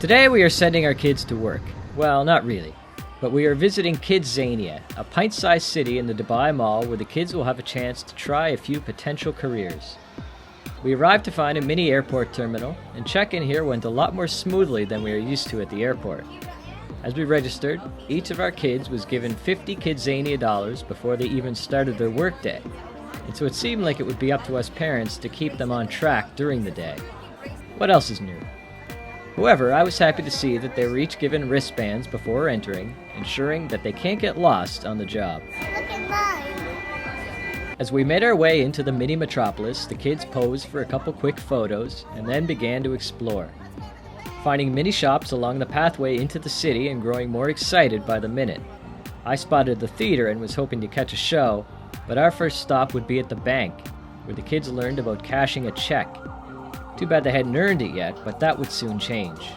Today we are sending our kids to work. Well, not really. But we are visiting KidZania, a pint-sized city in the Dubai Mall where the kids will have a chance to try a few potential careers. We arrived to find a mini airport terminal, and check-in here went a lot more smoothly than we are used to at the airport. As we registered, each of our kids was given 50 KidZania dollars before they even started their workday, and so it seemed like it would be up to us parents to keep them on track during the day. What else is new? However, I was happy to see that they were each given wristbands before entering, ensuring that they can't get lost on the job. Look at mine. As we made our way into the mini metropolis, the kids posed for a couple quick photos and then began to explore, finding mini shops along the pathway into the city and growing more excited by the minute. I spotted the theater and was hoping to catch a show, but our first stop would be at the bank, where the kids learned about cashing a check. Too bad they hadn't earned it yet, but that would soon change.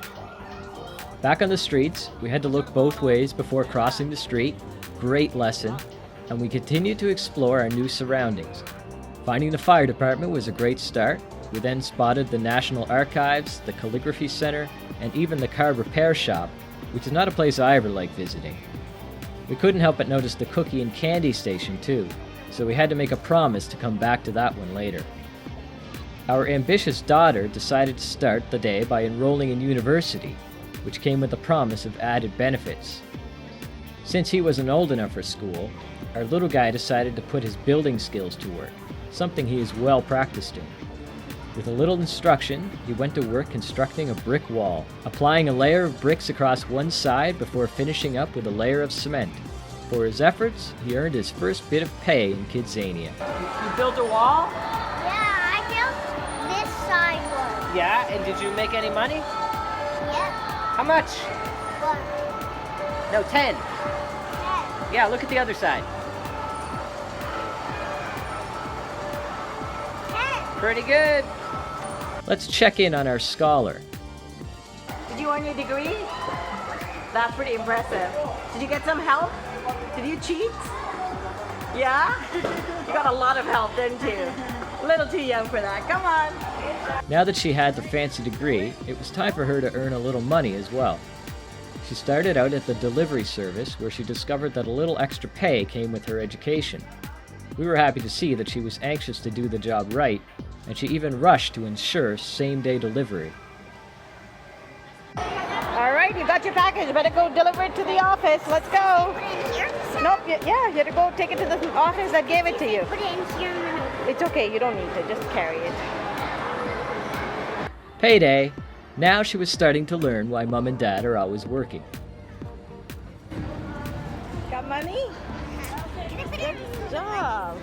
Back on the streets, we had to look both ways before crossing the street. Great lesson. And we continued to explore our new surroundings. Finding the fire department was a great start. We then spotted the National Archives, the Calligraphy Center, and even the car repair shop, which is not a place I ever like visiting. We couldn't help but notice the cookie and candy station too, so we had to make a promise to come back to that one later. Our ambitious daughter decided to start the day by enrolling in university, which came with the promise of added benefits. Since he wasn't old enough for school, our little guy decided to put his building skills to work, something he is well practiced in. With a little instruction, he went to work constructing a brick wall, applying a layer of bricks across one side before finishing up with a layer of cement. For his efforts, he earned his first bit of pay in KidZania. You built a wall? Yeah, I built this side one. Yeah, and did you make any money? Yep. How much? 1, No, 10. 10. Yeah, look at the other side. 10. Pretty good. Let's check in on our scholar. Did you earn your degree? That's pretty impressive. Did you get some help? Did you cheat? Yeah? You got a lot of help, didn't you? A little too young for that. Come on. Now that she had the fancy degree, it was time for her to earn a little money as well. She started out at the delivery service where she discovered that a little extra pay came with her education. We were happy to see that she was anxious to do the job right, and she even rushed to ensure same-day delivery. All right, you got your package. Better go deliver it to the office. Let's go. Put it in here? Nope, yeah, you had to go take it to the office that gave it to you. Put it in here. It's okay, you don't need to. Just carry it. Payday! Now she was starting to learn why Mom and Dad are always working. Got money? Good job.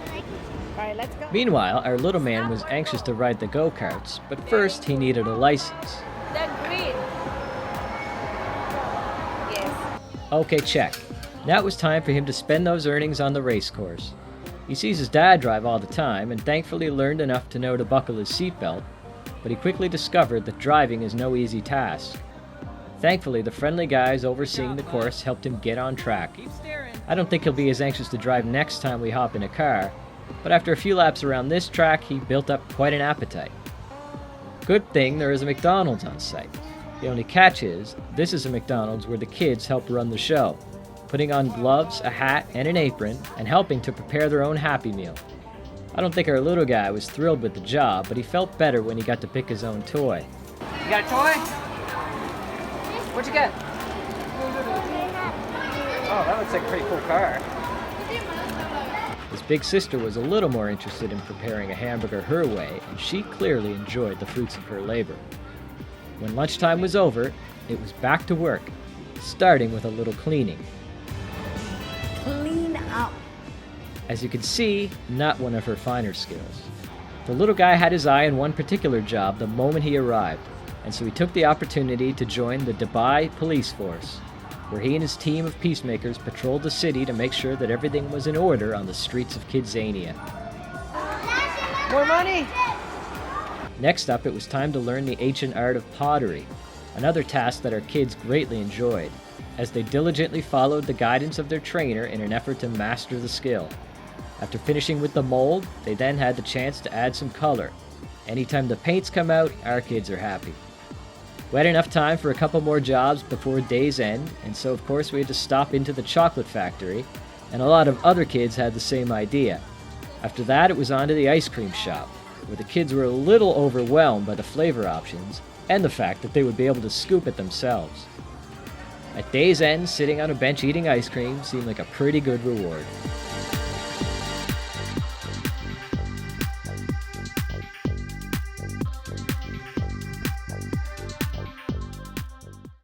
All right, let's go. Meanwhile, our little man was anxious to ride the go-karts, but first he needed a license. Then green. Yes. Okay, check. Now it was time for him to spend those earnings on the race course. He sees his dad drive all the time and thankfully learned enough to know to buckle his seatbelt, but he quickly discovered that driving is no easy task. Thankfully, the friendly guys overseeing the course helped him get on track. I don't think he'll be as anxious to drive next time we hop in a car, but after a few laps around this track, he built up quite an appetite. Good thing there is a McDonald's on site. The only catch is, this is a McDonald's where the kids help run the show, putting on gloves, a hat, and an apron, and helping to prepare their own Happy Meal. I don't think our little guy was thrilled with the job, but he felt better when he got to pick his own toy. You got a toy? What'd you get? Oh, that looks like a pretty cool car. His big sister was a little more interested in preparing a hamburger her way, and she clearly enjoyed the fruits of her labor. When lunchtime was over, it was back to work, starting with a little cleaning. Clean up. As you can see, not one of her finer skills. The little guy had his eye on one particular job the moment he arrived, and so he took the opportunity to join the Dubai police force, where he and his team of peacemakers patrolled the city to make sure that everything was in order on the streets of KidZania. More money. Next up, it was time to learn the ancient art of pottery, another task that our kids greatly enjoyed, as they diligently followed the guidance of their trainer in an effort to master the skill. After finishing with the mold, they then had the chance to add some color. Anytime the paints come out, our kids are happy. We had enough time for a couple more jobs before day's end, and so of course we had to stop into the chocolate factory, and a lot of other kids had the same idea. After that, it was on to the ice cream shop, where the kids were a little overwhelmed by the flavor options and the fact that they would be able to scoop it themselves. At day's end, sitting on a bench eating ice cream seemed like a pretty good reward.